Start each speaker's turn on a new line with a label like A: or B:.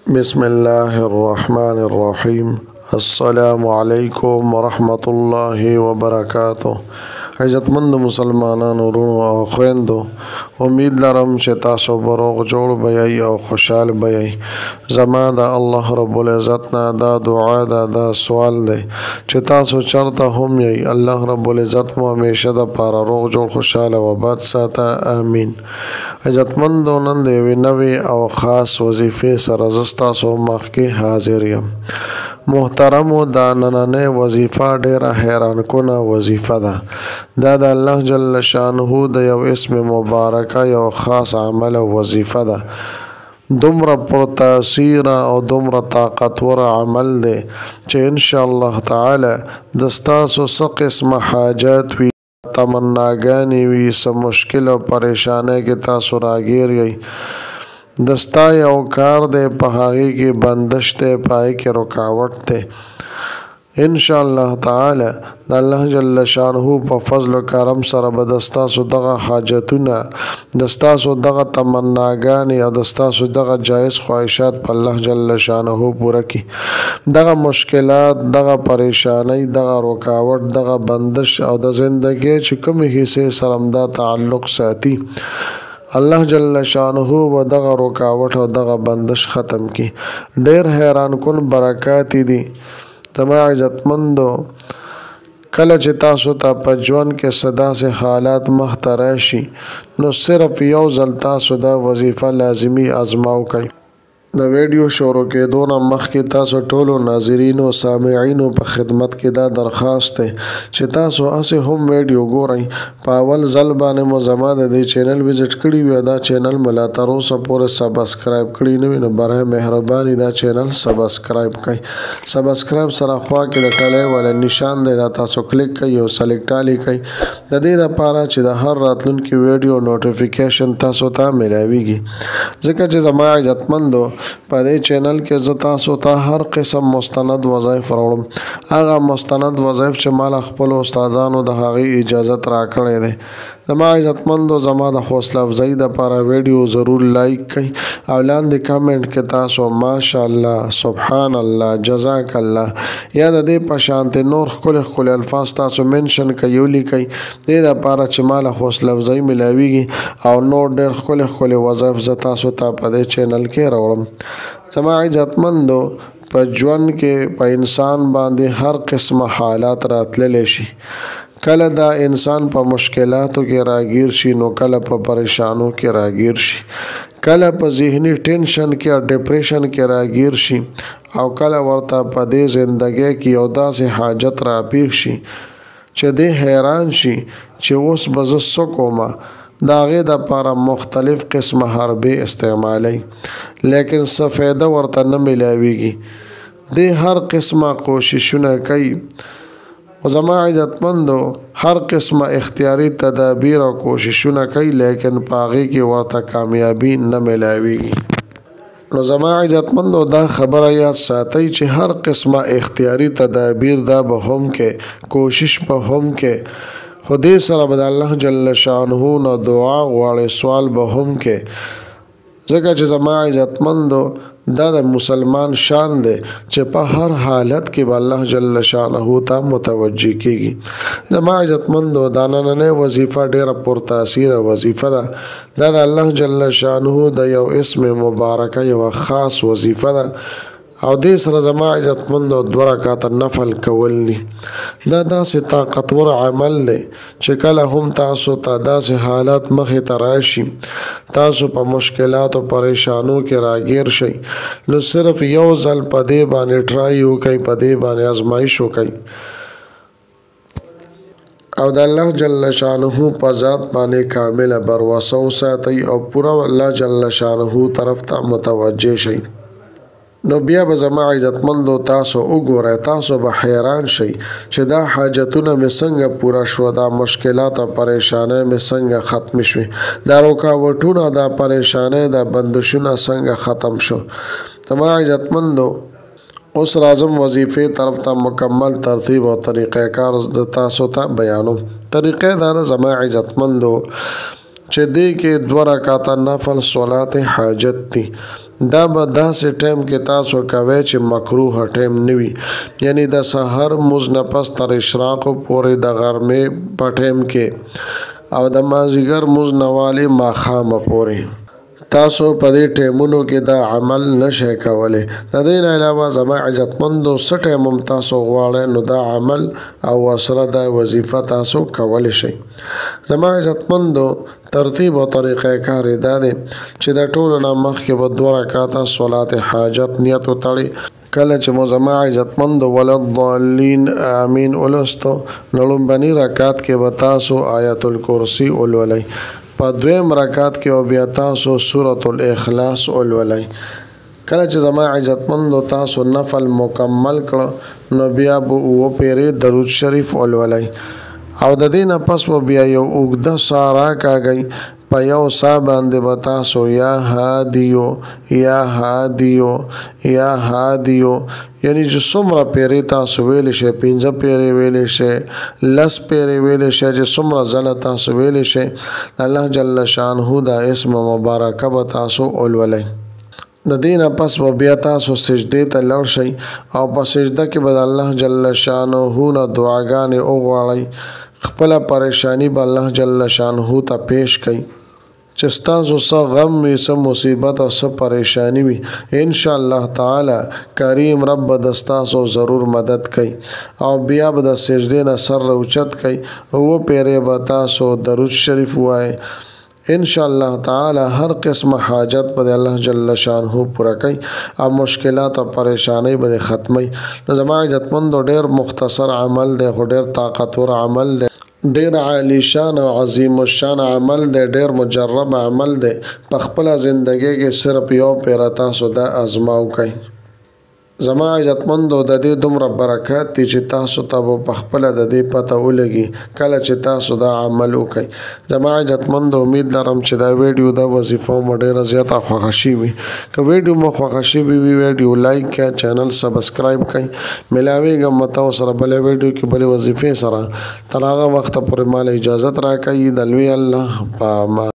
A: बिस्मिल्लाहिर्रहमानिर्रहीम। अस्सलामु अलैकुम वरहमतुल्लाहि वबरकातुह। इज़्ज़तमंद मुसलमानानो वरुणो और ख़ुइंदो, उम्मीद लरम कि तासो बरोग जोड़ बयाई और खुशहाल बयाई। ज़मा दा अल्लाह रब्बुल इज़्ज़त ना दा दुआ दा सवाल दे कि तासो चरता हम यई अल्लाह रब्बुल इज़्ज़त मो हमेशा दा पारा रोग जोड़ खुशहाल व बात साता आमीन। इज़्ज़तमंदो नन दे नवी और ख़ास वजीफ़े सरज़स्ता सो मख के हाजिर यम। मोहतरमो दा ननने वजीफ़ा डेरा हैरान कुना वजीफ़ा दा अल्लाह जल्ल शानुहु द यव इसम मुबारक यव ख़ास अमल वजीफ़ा दा दुमरा पुरतासीर और दुमरा ताकतवर अमल दे चे इंशाअल्लाह ताला दस्तासो स क़िस्म हाजत वी तमन्नागानी वी स मुश्किल और परेशानी के तासो रागीर यई दस्ता औकार दे पहाड़ी की बंदिश दे पाए के रुकावट दे इंशाअल्लाह ताला अल्लाह जल्ल शानुहु प फज़ल करम सर बदस्ता सो दगा हाजतुना दस्ता सो दगा तमन्नागानी और दस्ता सो दगा जायज़ ख्वाहिशात प अल्लाह जल्ल शानुहु पूरा की दगा मुश्किलात दगा परेशानी दगा रुकावट दगा बंदिश और द ज़िंदगी चिकम हिस्से सरमदा ताल्लुक़ साथी अल्लाह जल्ल शानुहु व दगा रुकावट और दगा बंदिश ख़त्म की ढेर हैरान कुन बरक़ात दी तमा इज़्ज़तमंदो कल तासो ता पजवन के सदा से हालात मख्तरैशी नो सिर्फ यौ ज़ल तासो दा वजीफ़ा लाजिमी आज़माओ कई द वीडियो शुरू के दोना मख के तासो टोलो नाज़रीनो सामिईनो प खिदमत के दा दरख्वास्त है कि तासो असे हम वीडियो गोरई पावल ज़लबाने मो ज़मा दे चैनल विजिट करी वी दा चैनल मला तरो सपोरे सब्सक्राइब करी नवी न बरह मेहरबानी दा चैनल सब्सक्राइब कई सब्सक्राइब सरा ख्वा के टले वाले निशान दे दा तासो क्लिक कई और सेलेक्ट आली कई दे दा पारा च दा हर रातलुन की वीडियो नोटिफिकेशन तासो ता मिलावीगी ज़िक्र च ज़मा इज़्ज़तमंदो पदे चैनल के ज़ता सोता हर किस्म मुस्तनद वज़ाइफ रावड़म आगा मुस्तनद वज़ाइफ च माल खपल उस्तादानो द हागी इजाज़त राकड़े दे ज़मा इज़्ज़तमंदो ज़मा द हौसला अफजाई द पारा वीडियो ज़रूर लाइक कई औलान द कमेंट के तासो माशाअल्लाह सुबहान अल्लाह जज़ाकल्लाह या दे पशांत नूर खुल खुल अल्फाज तासो मेंशन कयोली कई दे द पारा च माल हौसला अफजाई मिलावीगी और नोट डेर खुल खुल वज़ाइफ ज़ता सोता पदे चैनल के रावड़म ज़मा इज़्ज़तमंदो पजवन के प इंसान बांधे हर किस्म हालात रातले शी कल दा इंसान प मुश्किलातों के रागीर शी नो कल प परेशानों के रागीर शी कल प ज़हनी टेंशन के डिप्रेशन के रागीर शी और कल वर्ता पदे ज़िंदगी की अदा से हाजत रापीर शी चे दे हैरान शी चे उस बज़स्सो कोमा दागे दा पारा मुख्तलिफ किस्म हरबे इस्तेमाली लेकिन सफ़ेदा वर्ता न मिलावीगी दे हर किस्म कोशिशुन कई ज़मा इज़्ज़तमंदो हर किस्म इख्तियारी तदाबीर और कोशिशुन कई लेकिन पागी की वर्ता कामयाबी न मिलावीगी ज़मा इज़्ज़तमंदो दा खबर याद साथी चे हर किस्म इख्तियारी तदाबीर दा बहम के कोशिश बहम के खुदे सर अल्लाह जल्ल शानुहु न दुआ वाले सवाल बहम के जगह ज़मा इज़्ज़तमंदो दादा मुसलमान शान दे चे पा हर हालत के अल्लाह जल्ल शानुहु ता मुतवज्जी कीगी ज़मा इज़्ज़तमंदो दाना ने वजीफ़ा डेरा पुरतासीर वजीफ़ा दादा अल्लाह जल्ल शानुहु द यव इसम मुबारक यव ख़ास वजीफ़ा दा और दे सर ज़मा इज़्ज़तमंदो द्वरा का नफल कवलनी दादा से ताकतवर अमल दे चिकल हम तासो तादा से हालात मखे तराशी तासो प मुश्किलात और परेशानों के रागीर शई लो सिर्फ यौ ज़ल पदे बाने ट्राई हो कई पदे बाने आजमाइश हो कई और अल्लाह जल्ल शानुहु पजात बाने कामिल बरवसो साथी और पूरा अल्लाह जल्ल शानुहु तरफ ता मुतवज्जे शई नो बिया ज़मा इज़्ज़तमंदो तासो उगोरे तासो ब हैरान शई चे दा हाजतुना में संग पूरा शो दा मुश्किलात और परेशानी में संग ख़त्म शवे दा रुकावटुना दा परेशानी दा बंदिशुना संग ख़त्म शो ज़मा इज़्ज़तमंदो उस राज़म वजीफ़े तरफ ता मुकम्मल तरतीब और तरीक़ाकार तासो ता बयानो तरीक़ेदार ज़मा इज़्ज़तमंदो चे दे के द्वरा काता नफल सोलात हाजत थी دا به داسې ټایم کې تاسو کوئ چې مکروه ټایم نه وي، یعنی د سحر مونځ نه پس تر اشراقو پورې د غرمې په ټایم کې او د مازدیګر مونځ نه والي ماښامه پورې تاسو په دې ټایمونو کې دا عمل نشئ کولی. د دې نه علاوه زما عزتمندو څه ټایم هم تاسو غواړئ نو دا عمل او ورسره دا وظیفه تاسو کولی شئ. زما عزتمندو ترتیب او طریقه کار یې دا دی چې د ټولو نه مخکې به 2 رکعاته صلات حاجت نیت وتړئ. کله چې مو زما عزتمندو ولضالین امین ولستو نو لومبني رکعت کې به تاسو آیت الکرسی ولولئ، په دویم رکعت کې او بیا تاسو سورۃ الاخلاص ولولئ. کله چې زما عزتمندو تاسو نفل مکمل کړ نو بیا به 9 پیرې درود شریف ولولئ او د دې نه پس به بیا یو اوږده ساه راکاږئ. په یو ساه باندې به تاسو یا هادیو یا هادیو یا هادیو یعنی چې څومره پیرې تاسو ویلی شئ، 15 پیرې ویلی شئ، 10 پیرې ویلی شئ، چې څومره ځله تاسو ویلی شئ، الله جل شانه دا اسم مبارکه به تاسو ولولئ. د دې نه پس به بیا تاسو سجدې ته لاړ شئ او په سجده کې به د الله جل شانه نه دعاګانې وغواړئ. خپله پریشانی به الله جل شانه ته پیش کړئ چې ستاسو څه غم وي، څه مصیبت او څه پریشانی وي، انشاءالله تعالی کریم رب به د ستاسو ضرور مدد کوي. او بیا به د سجدې نه سر راوچت کوئ، 9 پیرې به تاسو درود شریف ووایئ. انشاءالله تعالی هر قسم حاجت به الله جل شانه پوره کوي او مشکلات او پریشانی به ختمي. نو زما عزتمندو ډېر مختصر عمل دی خو ډېر طاقتور عمل دی، ډېر عالی شان او عظیم الشان عمل دی، ډېر مجرب عمل دی. په خپله زندګۍ کې صرف یو پیره تاسو دا ازماو کوئ. زما عزتمندو د دې دومره برکات دي چې تاسو ته به په خپله د دې پته ولګي کله چې تاسو دا عمل وکئ. زما عزتمندو امید لرم چې دا ویډیو دا وظیفه مو ډېره زیاته خوښه شوي. که ویډیو مو خوښه شوي وي ویډیو لایک کړئ، چینل سبسکرایب کړئ. ملاویږم مته سره بلې ویډیو کې بلې وظیفې سره. تر هغه وخته پورې مال اجازت راکړئ. د لوی الله په امان.